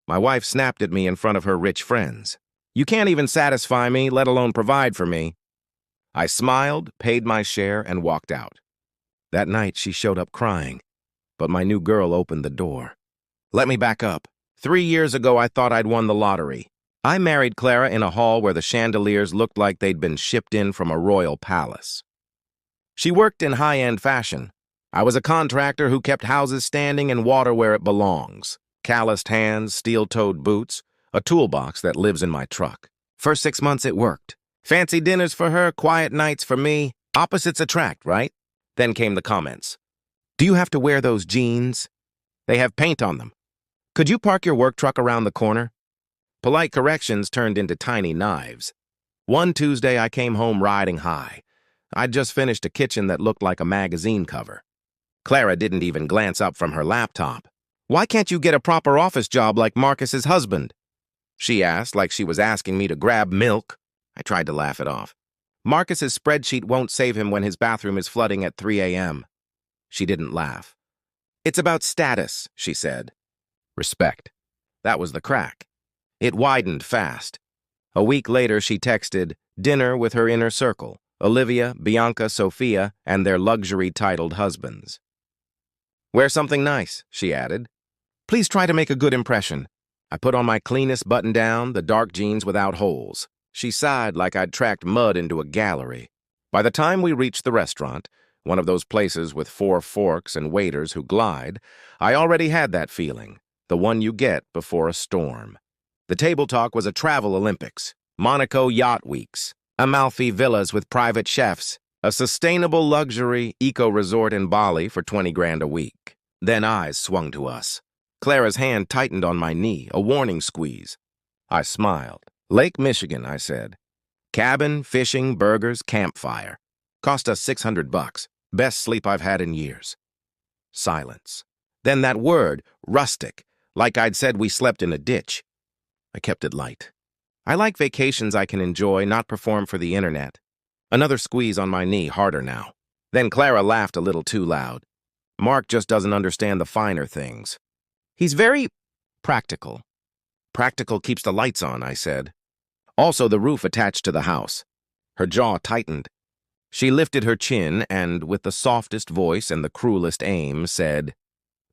My wife snapped at me in front of her rich friends. You can't even satisfy me, let alone provide for me. I smiled, paid my share, and walked out. That night, she showed up crying, but my new girl opened the door. Let me back up. 3 years ago, I thought I'd won the lottery. I married Clara in a hall where the chandeliers looked like they'd been shipped in from a royal palace. She worked in high-end fashion. I was a contractor who kept houses standing and water where it belongs. Calloused hands, steel-toed boots, a toolbox that lives in my truck. First 6 months, it worked. Fancy dinners for her, quiet nights for me. Opposites attract, right? Then came the comments. Do you have to wear those jeans? They have paint on them. Could you park your work truck around the corner? Polite corrections turned into tiny knives. One Tuesday, I came home riding high. I'd just finished a kitchen that looked like a magazine cover. Clara didn't even glance up from her laptop. Why can't you get a proper office job like Marcus's husband? She asked, like she was asking me to grab milk. I tried to laugh it off. Marcus's spreadsheet won't save him when his bathroom is flooding at 3 a.m. She didn't laugh. It's about status, she said. Respect. That was the crack. It widened fast. A week later, she texted, dinner with her inner circle, Olivia, Bianca, Sophia, and their luxury-titled husbands. Wear something nice, she added. Please try to make a good impression. I put on my cleanest button-down, the dark jeans without holes. She sighed like I'd tracked mud into a gallery. By the time we reached the restaurant, one of those places with 4 forks and waiters who glide, I already had that feeling, the one you get before a storm. The table talk was a travel Olympics, Monaco yacht weeks, Amalfi villas with private chefs, a sustainable luxury eco-resort in Bali for 20 grand a week. Then eyes swung to us. Clara's hand tightened on my knee, a warning squeeze. I smiled. Lake Michigan, I said. Cabin, fishing, burgers, campfire. Cost us $600. Best sleep I've had in years. Silence. Then that word, rustic, like I'd said we slept in a ditch. I kept it light. I like vacations I can enjoy, not perform for the internet. Another squeeze on my knee, harder now. Then Clara laughed a little too loud. Mark just doesn't understand the finer things. He's very practical. Practical keeps the lights on, I said. Also the roof attached to the house. Her jaw tightened. She lifted her chin and, with the softest voice and the cruelest aim, said,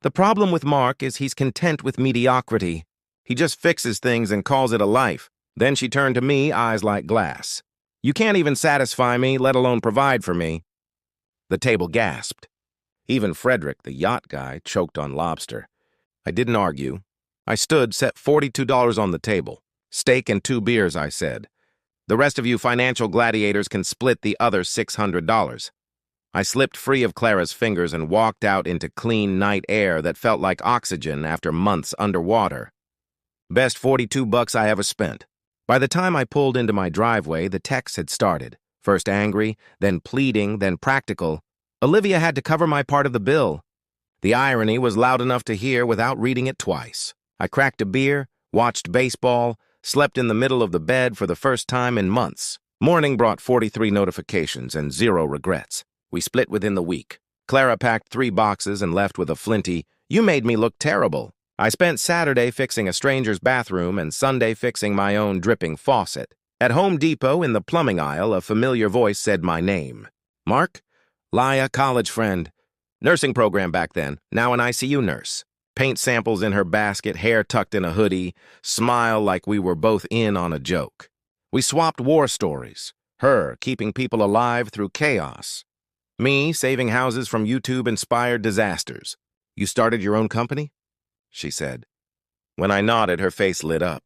The problem with Mark is he's content with mediocrity. He just fixes things and calls it a life. Then she turned to me, eyes like glass. You can't even satisfy me, let alone provide for me. The table gasped. Even Frederick, the yacht guy, choked on lobster. I didn't argue. I stood, set $42 on the table. Steak and 2 beers, I said. The rest of you financial gladiators can split the other $600. I slipped free of Clara's fingers and walked out into clean night air that felt like oxygen after months underwater. Best $42 I ever spent. By the time I pulled into my driveway, the texts had started. First angry, then pleading, then practical. Olivia had to cover my part of the bill. The irony was loud enough to hear without reading it twice. I cracked a beer, watched baseball, slept in the middle of the bed for the first time in months. Morning brought 43 notifications and 0 regrets. We split within the week. Clara packed 3 boxes and left with a flinty, "You made me look terrible." I spent Saturday fixing a stranger's bathroom and Sunday fixing my own dripping faucet. At Home Depot, in the plumbing aisle, a familiar voice said my name. Mark? Laya, college friend. Nursing program back then, now an ICU nurse. Paint samples in her basket, hair tucked in a hoodie, smile like we were both in on a joke. We swapped war stories. Her keeping people alive through chaos. Me saving houses from YouTube-inspired disasters. You started your own company? She said. When I nodded, her face lit up.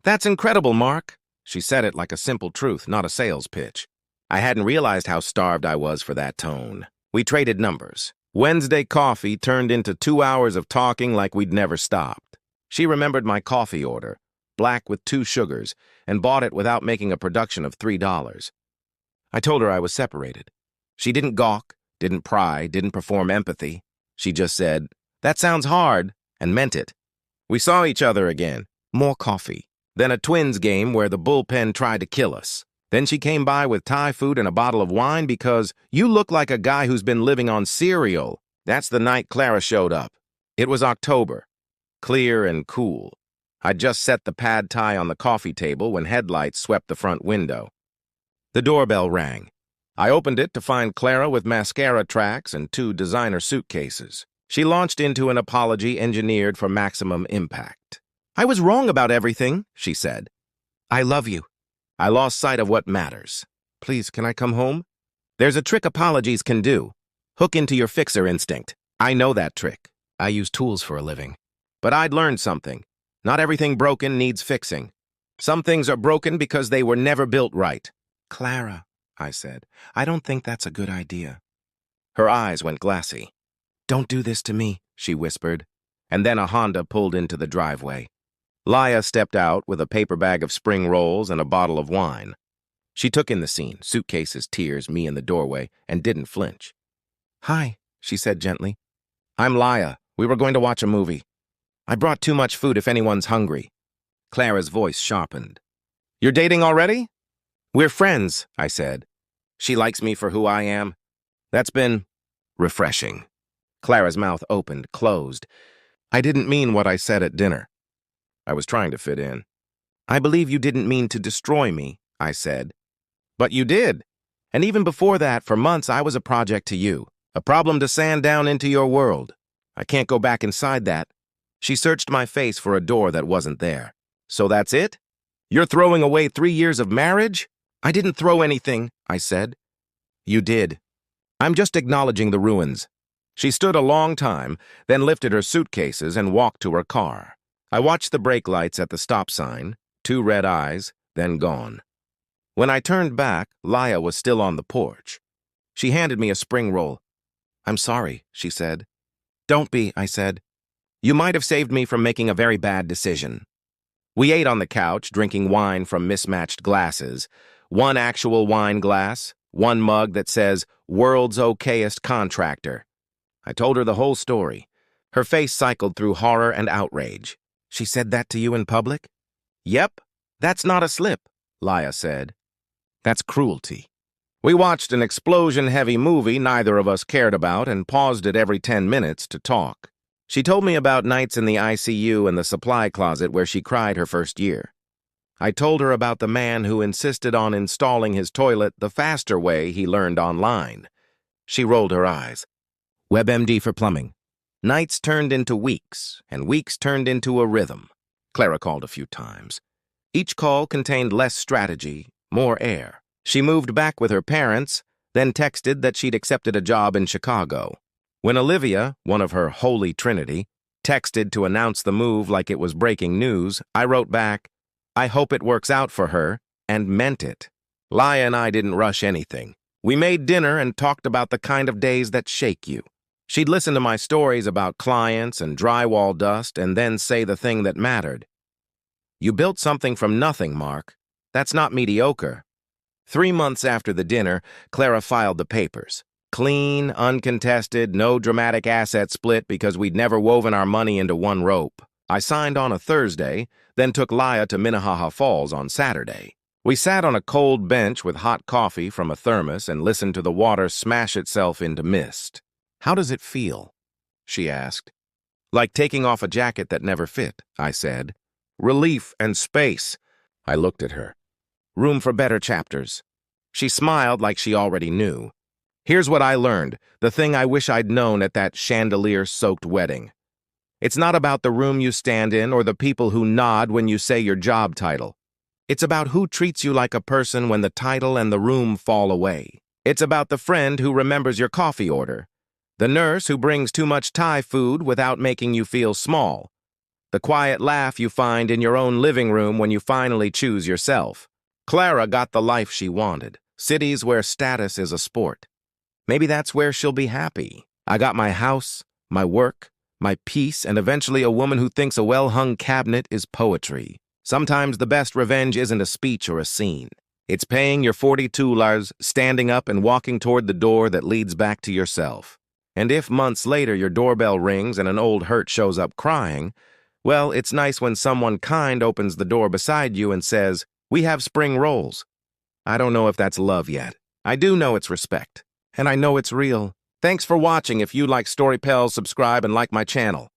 That's incredible, Mark. She said it like a simple truth, not a sales pitch. I hadn't realized how starved I was for that tone. We traded numbers. Wednesday coffee turned into 2 hours of talking like we'd never stopped. She remembered my coffee order, black with 2 sugars, and bought it without making a production of $3. I told her I was separated. She didn't gawk, didn't pry, didn't perform empathy. She just said, "That sounds hard," and meant it. We saw each other again. More coffee. Then a Twins game where the bullpen tried to kill us. Then she came by with Thai food and a bottle of wine because you look like a guy who's been living on cereal. That's the night Clara showed up. It was October. Clear and cool. I'd just set the pad thai on the coffee table when headlights swept the front window. The doorbell rang. I opened it to find Clara with mascara tracks and 2 designer suitcases. She launched into an apology engineered for maximum impact. "I was wrong about everything," she said. "I love you." I lost sight of what matters. "Please, can I come home?" "There's a trick apologies can do. Hook into your fixer instinct. I know that trick. I use tools for a living. But I'd learned something. Not everything broken needs fixing. Some things are broken because they were never built right." "Clara," I said, "I don't think that's a good idea." Her eyes went glassy. "Don't do this to me," she whispered, and then a Honda pulled into the driveway. Laya stepped out with a paper bag of spring rolls and a bottle of wine. She took in the scene, suitcases, tears, me in the doorway, and didn't flinch. "Hi," she said gently. "I'm Laya. We were going to watch a movie. I brought too much food if anyone's hungry." Clara's voice sharpened. "You're dating already?" "We're friends," I said. "She likes me for who I am. That's been refreshing." Clara's mouth opened, closed. "I didn't mean what I said at dinner." I was trying to fit in. "I believe you didn't mean to destroy me," I said. "But you did. And even before that, for months, I was a project to you, a problem to sand down into your world. I can't go back inside that." She searched my face for a door that wasn't there. "So that's it? You're throwing away 3 years of marriage?" "I didn't throw anything," I said. "You did. I'm just acknowledging the ruins." She stood a long time, then lifted her suitcases and walked to her car. I watched the brake lights at the stop sign, 2 red eyes, then gone. When I turned back, Laya was still on the porch. She handed me a spring roll. "I'm sorry," she said. "Don't be," I said. "You might have saved me from making a very bad decision." We ate on the couch, drinking wine from mismatched glasses. 1 actual wine glass, 1 mug that says, "World's Okayest Contractor." I told her the whole story. Her face cycled through horror and outrage. "She said that to you in public?" "Yep. That's not a slip," Laya said. "That's cruelty." We watched an explosion-heavy movie neither of us cared about and paused it every 10 minutes to talk. She told me about nights in the ICU and the supply closet where she cried her first year. I told her about the man who insisted on installing his toilet the faster way he learned online. She rolled her eyes. WebMD for plumbing. Nights turned into weeks, and weeks turned into a rhythm. Clara called a few times. Each call contained less strategy, more air. She moved back with her parents, then texted that she'd accepted a job in Chicago. When Olivia, one of her holy trinity, texted to announce the move like it was breaking news, I wrote back, "I hope it works out for her," and meant it. Laya and I didn't rush anything. We made dinner and talked about the kind of days that shake you. She'd listen to my stories about clients and drywall dust and then say the thing that mattered. "You built something from nothing, Mark. That's not mediocre." 3 months after the dinner, Clara filed the papers. Clean, uncontested, no dramatic asset split because we'd never woven our money into one rope. I signed on a Thursday, then took Laya to Minnehaha Falls on Saturday. We sat on a cold bench with hot coffee from a thermos and listened to the water smash itself into mist. "How does it feel?" she asked. "Like taking off a jacket that never fit," I said. "Relief and space." I looked at her. "Room for better chapters." She smiled like she already knew. "Here's what I learned, the thing I wish I'd known at that chandelier-soaked wedding. It's not about the room you stand in or the people who nod when you say your job title. It's about who treats you like a person when the title and the room fall away. It's about the friend who remembers your coffee order, the nurse who brings too much Thai food without making you feel small, the quiet laugh you find in your own living room when you finally choose yourself." Clara got the life she wanted, cities where status is a sport. Maybe that's where she'll be happy. I got my house, my work, my peace, and eventually a woman who thinks a well-hung cabinet is poetry. Sometimes the best revenge isn't a speech or a scene. It's paying your 42 lars, standing up and walking toward the door that leads back to yourself. And if months later your doorbell rings and an old hurt shows up crying, well, it's nice when someone kind opens the door beside you and says, "We have spring rolls." I don't know if that's love yet. I do know it's respect. And I know it's real. Thanks for watching. If you like Story Pals, subscribe and like my channel.